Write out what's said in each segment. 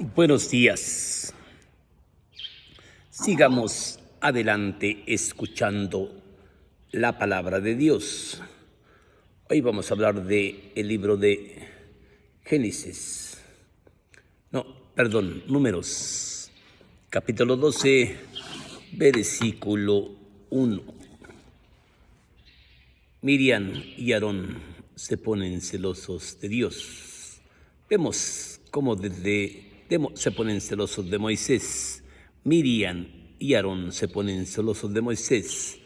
Buenos días. Sigamos adelante escuchando la palabra de Dios. Hoy vamos a hablar del libro de Génesis. Números. Capítulo 12, versículo 1. Miriam y Aarón se ponen celosos de Dios. Vemos cómo se ponen celosos de Moisés. Miriam y Aarón se ponen celosos de Moisés.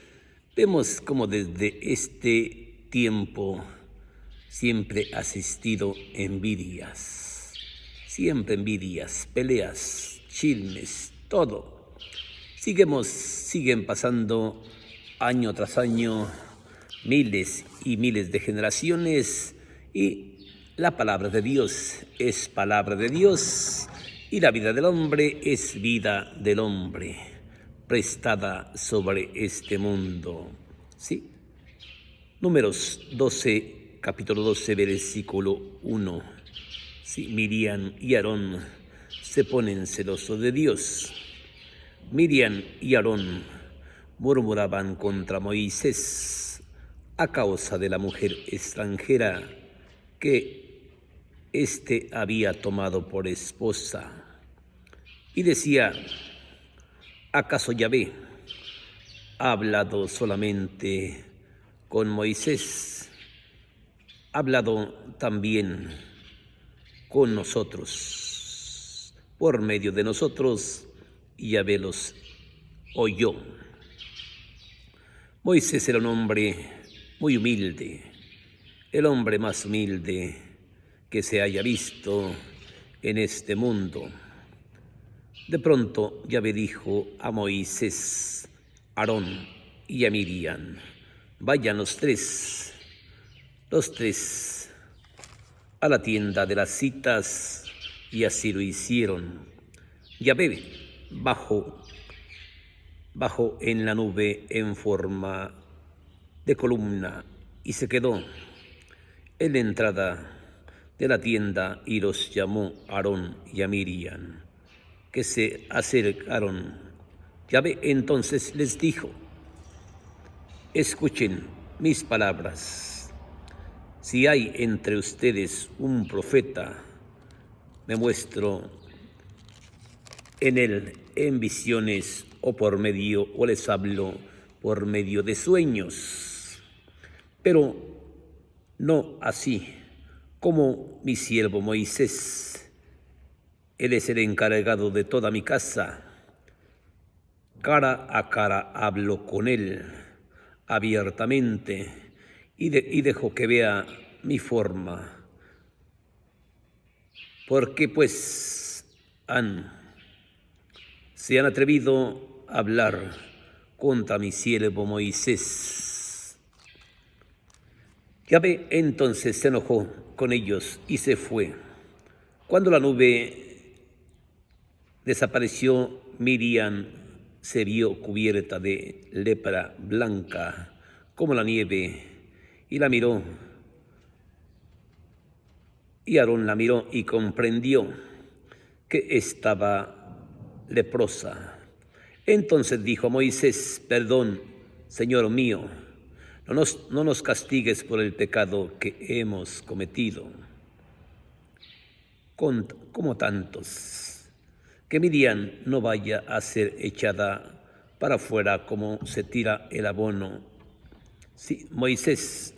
Vemos cómo desde este tiempo siempre ha existido envidias. Siempre envidias, peleas, chismes, todo. Siguen pasando año tras año, miles y miles de generaciones, y la palabra de Dios es palabra de Dios, y la vida del hombre es vida del hombre, prestada sobre este mundo. ¿Sí? Números 12, capítulo 12, versículo 1. Sí, Miriam y Aarón se ponen celosos de Dios. Miriam y Aarón murmuraban contra Moisés a causa de la mujer extranjera que éste había tomado por esposa. Y decía: ¿acaso Yahvé ha hablado solamente con Moisés? Ha hablado también con nosotros. Por medio de nosotros, Yahvé los oyó. Moisés era un hombre muy humilde, el hombre más humilde que se haya visto en este mundo. De pronto Yahvé dijo a Moisés, Aarón y a Miriam: vayan los tres a la tienda de las citas, y así lo hicieron. Yahvé bajó en la nube en forma de columna y se quedó en la entrada de la tienda y los llamó a Aarón y a Miriam, que se acercaron. Yahvé entonces les dijo: escuchen mis palabras. Si hay entre ustedes un profeta, me muestro en él en visiones o les hablo por medio de sueños. Pero no así como mi siervo Moisés. Él es el encargado de toda mi casa. Cara a cara hablo con él abiertamente y dejo que vea mi forma. Porque pues se han atrevido a hablar contra mi siervo Moisés. Yahvé entonces se enojó con ellos y se fue. Cuando la nube desapareció, Miriam se vio cubierta de lepra blanca como la nieve, y la miró. Y Aarón la miró y comprendió que estaba leprosa. Entonces dijo a Moisés: perdón, Señor mío, no nos castigues por el pecado que hemos cometido, como tantos, que Miriam no vaya a ser echada para afuera como se tira el abono. Sí, Moisés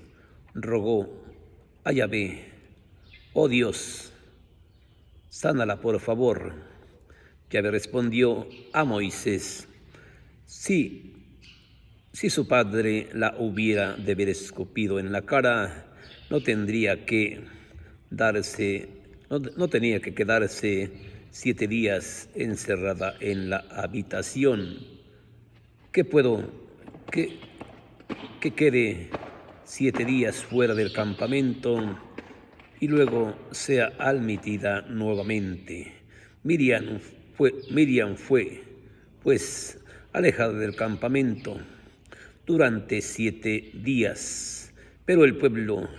rogó a Yahvé: oh Dios, sánala por favor. Yahvé respondió a Moisés: si su padre la hubiera de haber escupido en la cara, no tenía que quedarse 7 días encerrada en la habitación. Que quede 7 días fuera del campamento y luego sea admitida nuevamente. Miriam fue, pues, alejada del campamento durante 7 días, pero el pueblo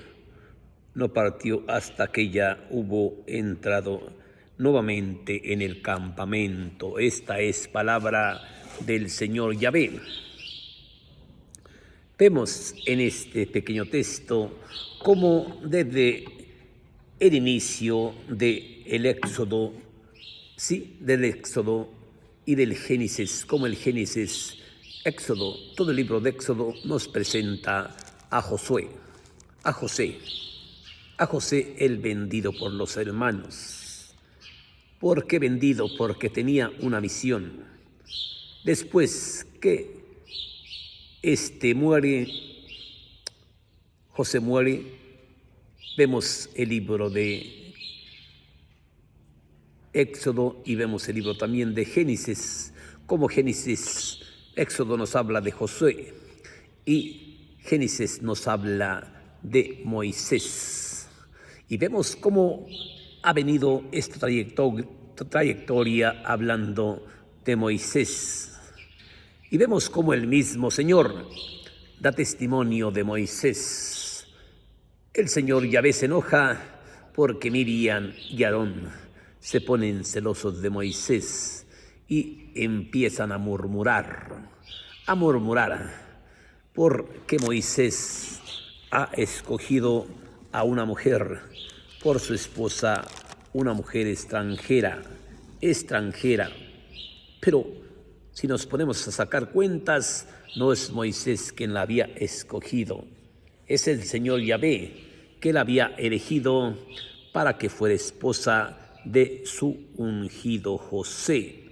no partió hasta que ya hubo entrado nuevamente en el campamento. Esta es palabra del Señor Yahvé. Vemos en este pequeño texto cómo desde el inicio del Éxodo, del Éxodo y del Génesis, como el Génesis, Éxodo, todo el libro de Éxodo nos presenta a José el vendido por los hermanos. ¿Por qué vendido? Porque tenía una misión. Después que José muere, vemos el libro de Éxodo y vemos el libro también de Génesis. Como Éxodo nos habla de Josué y Génesis nos habla de Moisés. Y vemos cómo ha venido esta trayectoria hablando de Moisés. Y vemos cómo el mismo Señor da testimonio de Moisés. El Señor Yahvé se enoja porque Miriam y Aarón se ponen celosos de Moisés y empiezan a murmurar porque Moisés ha escogido a una mujer por su esposa, una mujer extranjera. Pero si nos ponemos a sacar cuentas, no es Moisés quien la había escogido, es el Señor Yahvé que la había elegido para que fuera esposa de su ungido José.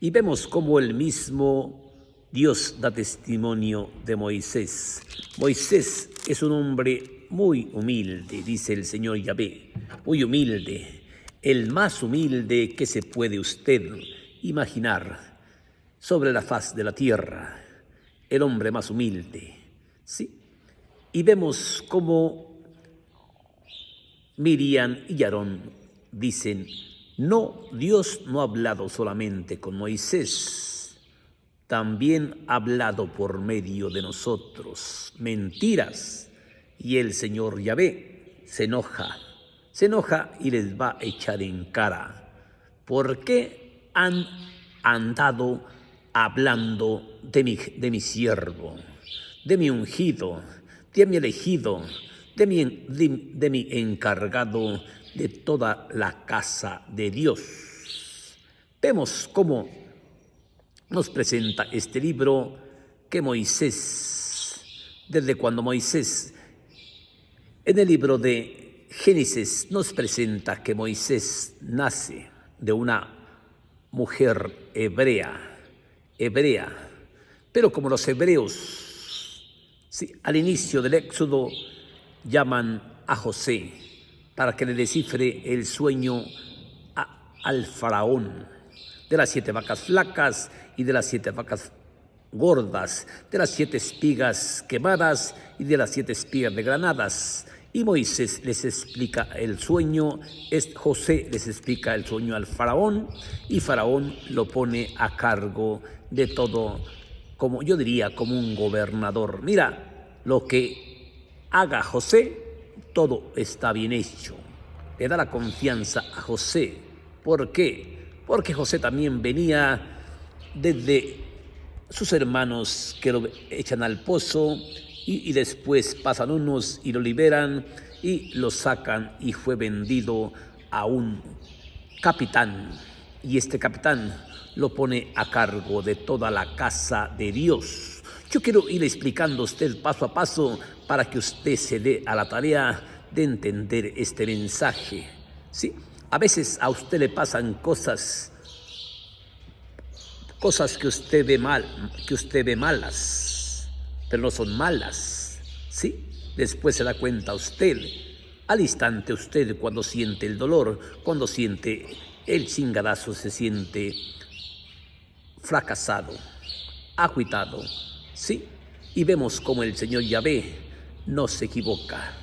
Y vemos cómo el mismo Dios da testimonio de Moisés. Moisés es un hombre muy humilde, dice el Señor Yahvé, muy humilde, el más humilde que se puede usted imaginar sobre la faz de la tierra, el hombre más humilde, ¿sí? Y vemos cómo Miriam y Aarón dicen: no, Dios no ha hablado solamente con Moisés, también ha hablado por medio de nosotros. Mentiras. Y el Señor Yahvé se enoja y les va a echar en cara. ¿Por qué han andado hablando de mi siervo, de mi ungido, de mi elegido, de mi encargado de toda la casa de Dios? Vemos cómo nos presenta este libro que Moisés, desde cuando Moisés, en el libro de Génesis nos presenta que Moisés nace de una mujer hebrea, pero como los hebreos, al inicio del Éxodo llaman a José para que le descifre el sueño al faraón de las 7 vacas flacas y de las 7 vacas gordas, de las 7 espigas quemadas y de las 7 espigas desgranadas. Y Moisés les explica el sueño, José les explica el sueño al faraón y faraón lo pone a cargo de todo, como yo diría, como un gobernador. Mira, lo que haga José, todo está bien hecho. Le da la confianza a José. ¿Por qué? Porque José también venía desde sus hermanos que lo echan al pozo y después pasan unos y lo liberan y lo sacan, y fue vendido a un capitán, y este capitán lo pone a cargo de toda la casa de Dios. Yo quiero ir explicando a usted paso a paso para que usted se dé a la tarea de entender este mensaje. ¿Sí? A veces a usted le pasan cosas que usted ve malas, pero no son malas, ¿sí? Después se da cuenta usted, al instante usted, cuando siente el dolor, cuando siente el chingadazo, se siente fracasado, agüitado, ¿sí? Y vemos como el Señor Yahvé no se equivoca.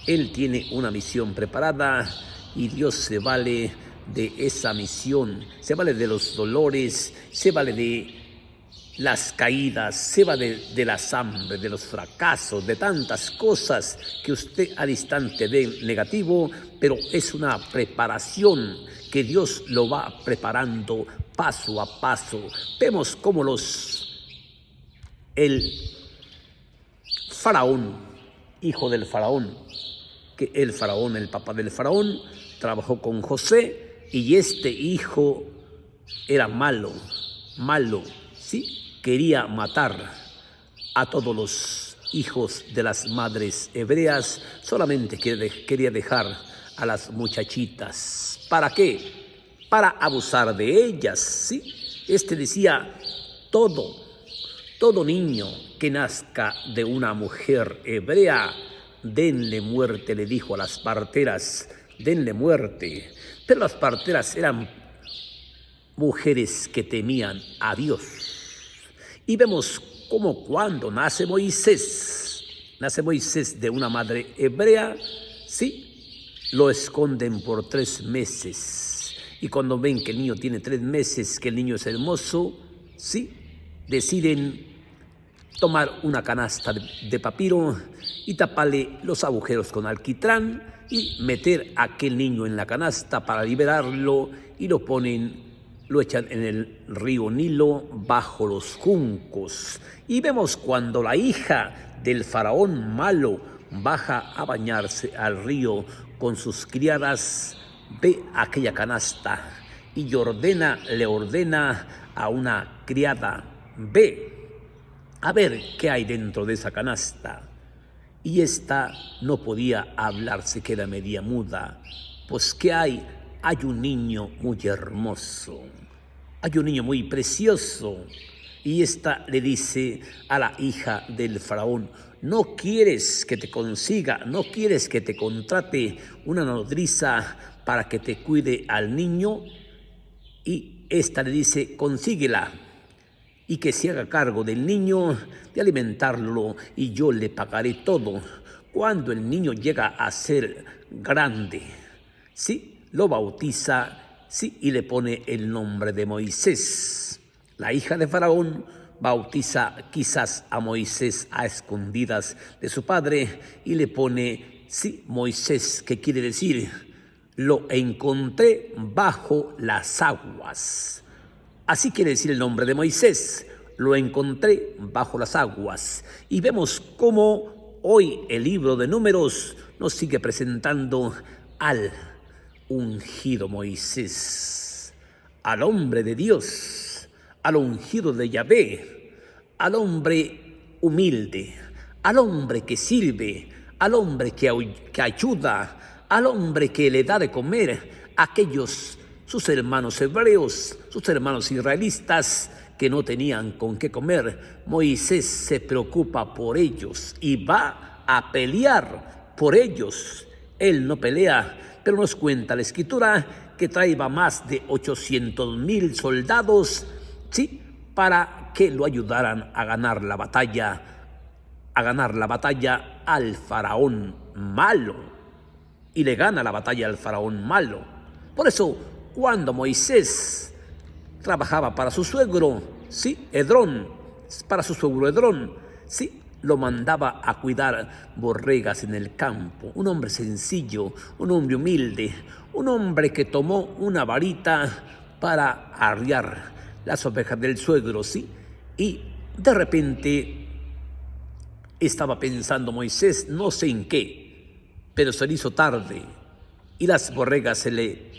Él tiene una misión preparada y Dios se vale de esa misión, se vale de los dolores, se vale de las caídas, se vale de las hambres, de los fracasos, de tantas cosas que usted al instante ve negativo, pero es una preparación que Dios lo va preparando paso a paso. Vemos cómo el faraón, hijo del faraón, que el faraón, el papá del faraón, trabajó con José y este hijo era malo, ¿sí? Quería matar a todos los hijos de las madres hebreas, solamente quería dejar a las muchachitas. ¿Para qué? Para abusar de ellas, ¿sí? Este decía, todo niño que nazca de una mujer hebrea, denle muerte, le dijo a las parteras, denle muerte. Pero las parteras eran mujeres que temían a Dios. Y vemos cómo cuando nace Moisés de una madre hebrea, sí, lo esconden por 3 meses. Y cuando ven que el niño tiene 3 meses, que el niño es hermoso, sí, deciden tomar una canasta de papiro y taparle los agujeros con alquitrán y meter a aquel niño en la canasta para liberarlo y lo echan en el río Nilo bajo los juncos. Y vemos cuando la hija del faraón malo baja a bañarse al río con sus criadas, ve aquella canasta y le ordena a una criada, ve a ver qué hay dentro de esa canasta. Y esta no podía hablar, se queda media muda. Pues ¿qué hay? Hay un niño muy hermoso, hay un niño muy precioso. Y esta le dice a la hija del faraón, ¿no quieres que te consiga, no quieres que te contrate una nodriza para que te cuide al niño? Y esta le dice, consíguela y que se haga cargo del niño, de alimentarlo, y yo le pagaré todo. Cuando el niño llega a ser grande, ¿sí? Lo bautiza, ¿sí? Y le pone el nombre de Moisés. La hija de Faraón bautiza quizás a Moisés a escondidas de su padre y le pone, sí, Moisés, que quiere decir, lo encontré bajo las aguas. Así quiere decir el nombre de Moisés, lo encontré bajo las aguas. Y vemos cómo hoy el libro de Números nos sigue presentando al ungido Moisés, al hombre de Dios, al ungido de Yahvé, al hombre humilde, al hombre que sirve, al hombre que ayuda, al hombre que le da de comer a aquellos sus hermanos hebreos, sus hermanos israelitas que no tenían con qué comer. Moisés se preocupa por ellos y va a pelear por ellos. Él no pelea, pero nos cuenta la escritura que traía más de 800,000 soldados, ¿sí? Para que lo ayudaran a ganar la batalla al faraón malo. Y le gana la batalla al faraón malo. Por eso, cuando Moisés trabajaba para su suegro, ¿sí? Edrón, ¿sí? Lo mandaba a cuidar borregas en el campo. Un hombre sencillo, un hombre humilde, un hombre que tomó una varita para arriar las ovejas del suegro, ¿sí? Y de repente estaba pensando Moisés, no sé en qué, pero se le hizo tarde y las borregas se le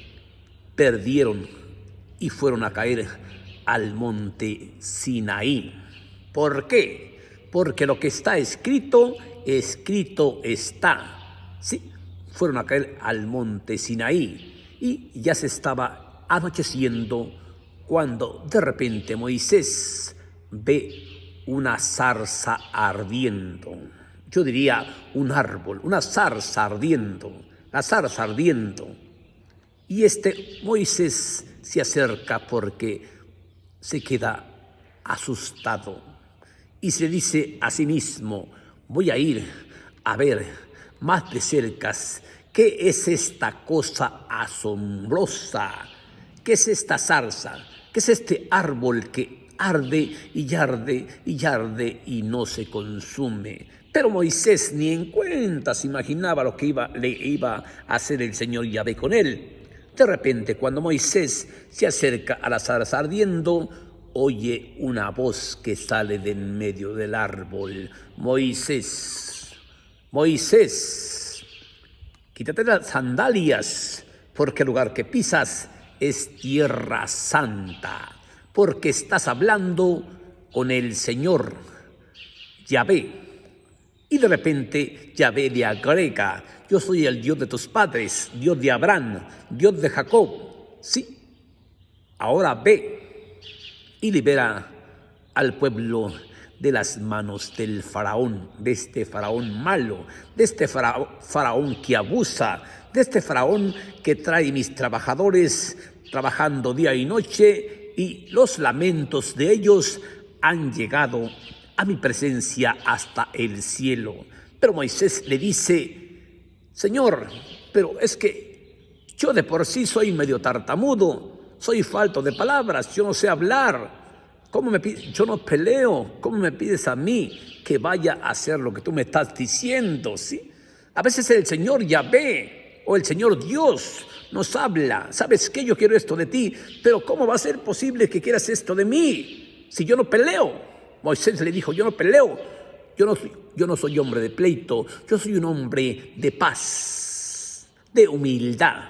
perdieron y fueron a caer al monte Sinaí. ¿Por qué? Porque lo que está escrito, escrito está. Sí, fueron a caer al monte Sinaí y ya se estaba anocheciendo cuando de repente Moisés ve una zarza ardiendo. Yo diría un árbol, una zarza ardiendo, la zarza ardiendo. Y Moisés se acerca porque se queda asustado y se dice a sí mismo, voy a ir a ver más de cerca qué es esta cosa asombrosa, qué es esta zarza, qué es este árbol que arde y arde y arde y no se consume. Pero Moisés ni en cuenta se imaginaba lo que le iba a hacer el Señor Yahvé con él. De repente, cuando Moisés se acerca a la zarza ardiendo, oye una voz que sale de en medio del árbol. Moisés, Moisés, quítate las sandalias, porque el lugar que pisas es tierra santa, porque estás hablando con el Señor Yahvé. Y de repente Yahvé le agrega: yo soy el Dios de tus padres, Dios de Abraham, Dios de Jacob. Sí, ahora ve y libera al pueblo de las manos del faraón, de este faraón malo, de este faraón que abusa, de este faraón que trae mis trabajadores trabajando día y noche, y los lamentos de ellos han llegado a mi presencia hasta el cielo. Pero Moisés le dice: Señor, pero es que yo de por sí soy medio tartamudo, soy falto de palabras, yo no sé hablar. ¿Cómo me pides? Yo no peleo. ¿Cómo me pides a mí que vaya a hacer lo que tú me estás diciendo? ¿Sí? A veces el Señor Yahvé o el Señor Dios nos habla. ¿Sabes qué? Yo quiero esto de ti, pero ¿cómo va a ser posible que quieras esto de mí si yo no peleo? Moisés le dijo: yo no peleo, yo no soy hombre de pleito, yo soy un hombre de paz, de humildad,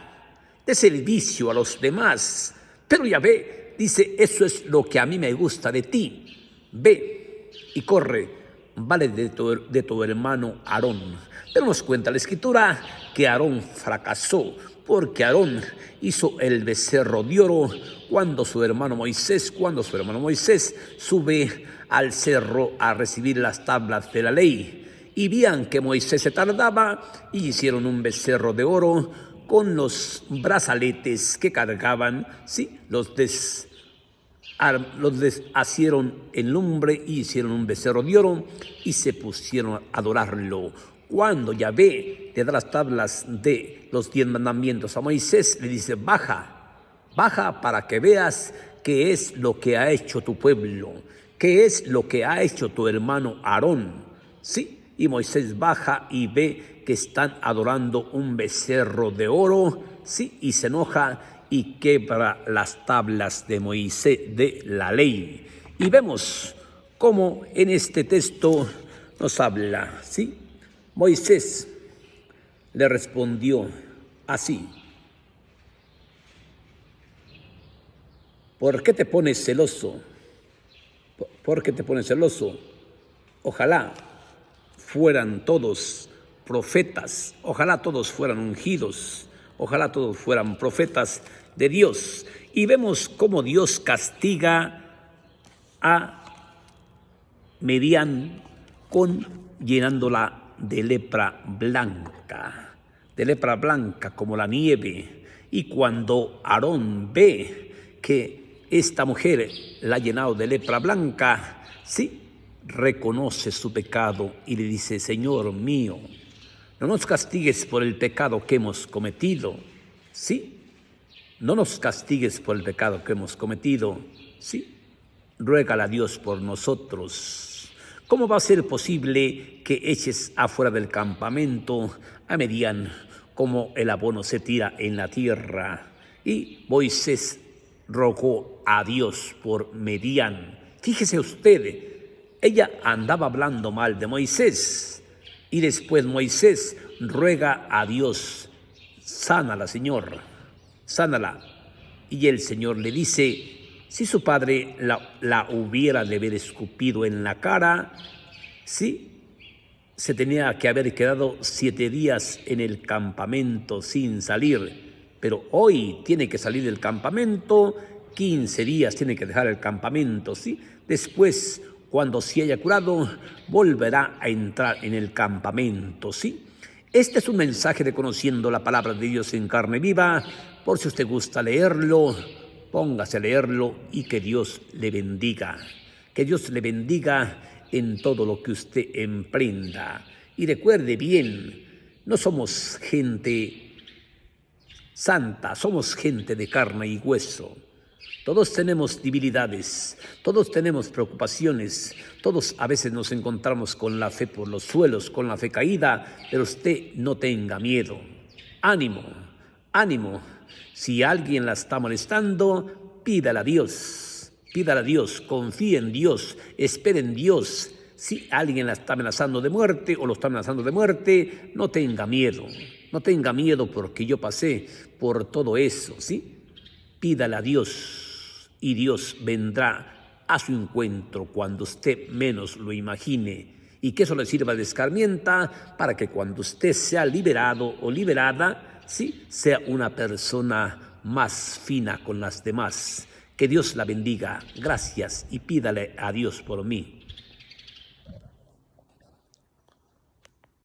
de servicio a los demás. Pero Yahvé dice: eso es lo que a mí me gusta de ti. Ve y corre, vale de tu hermano Aarón. Pero nos cuenta la Escritura que Aarón fracasó, porque Aarón hizo el becerro de oro cuando su hermano Moisés sube al cerro a recibir las tablas de la ley. Y veían que Moisés se tardaba y hicieron un becerro de oro con los brazaletes que cargaban, ¿sí? Los deshacieron en lumbre y hicieron un becerro de oro y se pusieron a adorarlo. Cuando Yahvé le da las tablas de los 10 mandamientos a Moisés, le dice: baja para que veas qué es lo que ha hecho tu pueblo, qué es lo que ha hecho tu hermano Aarón. Sí, y Moisés baja y ve que están adorando un becerro de oro, sí, y se enoja y quebra las tablas de Moisés de la ley. Y vemos cómo en este texto nos habla, ¿sí? Moisés le respondió así: ¿por qué te pones celoso? ¿Por qué te pones celoso? Ojalá fueran todos profetas, ojalá todos fueran ungidos, ojalá todos fueran profetas de Dios. Y vemos cómo Dios castiga a Midian llenándola de lepra blanca como la nieve. Y cuando Aarón ve que esta mujer la ha llenado de lepra blanca, sí, reconoce su pecado y le dice: Señor mío, no nos castigues por el pecado que hemos cometido, sí, no nos castigues por el pecado que hemos cometido, sí, ruégale a Dios por nosotros. ¿Cómo va a ser posible que eches afuera del campamento a Midian como el abono se tira en la tierra? Y Moisés rogó a Dios por Midian. Fíjese usted, ella andaba hablando mal de Moisés y después Moisés ruega a Dios: sánala, Señor, sánala. Y el Señor le dice: si su padre la hubiera de haber escupido en la cara, sí, se tenía que haber quedado 7 días en el campamento sin salir. Pero hoy tiene que salir del campamento, 15 días tiene que dejar el campamento, ¿sí? Después, cuando se haya curado, volverá a entrar en el campamento, ¿sí? Este es un mensaje de Conociendo la Palabra de Dios en Carne Viva. Por si usted gusta leerlo, póngase a leerlo y que Dios le bendiga. Que Dios le bendiga en todo lo que usted emprenda. Y recuerde bien, no somos gente santa, somos gente de carne y hueso. Todos tenemos debilidades, todos tenemos preocupaciones, todos a veces nos encontramos con la fe por los suelos, con la fe caída, pero usted no tenga miedo. Ánimo, ánimo, Si alguien la está molestando, pídale a Dios. Pídale a Dios, confíe en Dios, espere en Dios. Si alguien la está amenazando de muerte o lo está amenazando de muerte, no tenga miedo. No tenga miedo porque yo pasé por todo eso, ¿sí? Pídale a Dios y Dios vendrá a su encuentro cuando usted menos lo imagine. Y que eso le sirva de escarmienta para que cuando usted sea liberado o liberada, ¿sí?, sea una persona más fina con las demás. Que Dios la bendiga. Gracias y pídale a Dios por mí.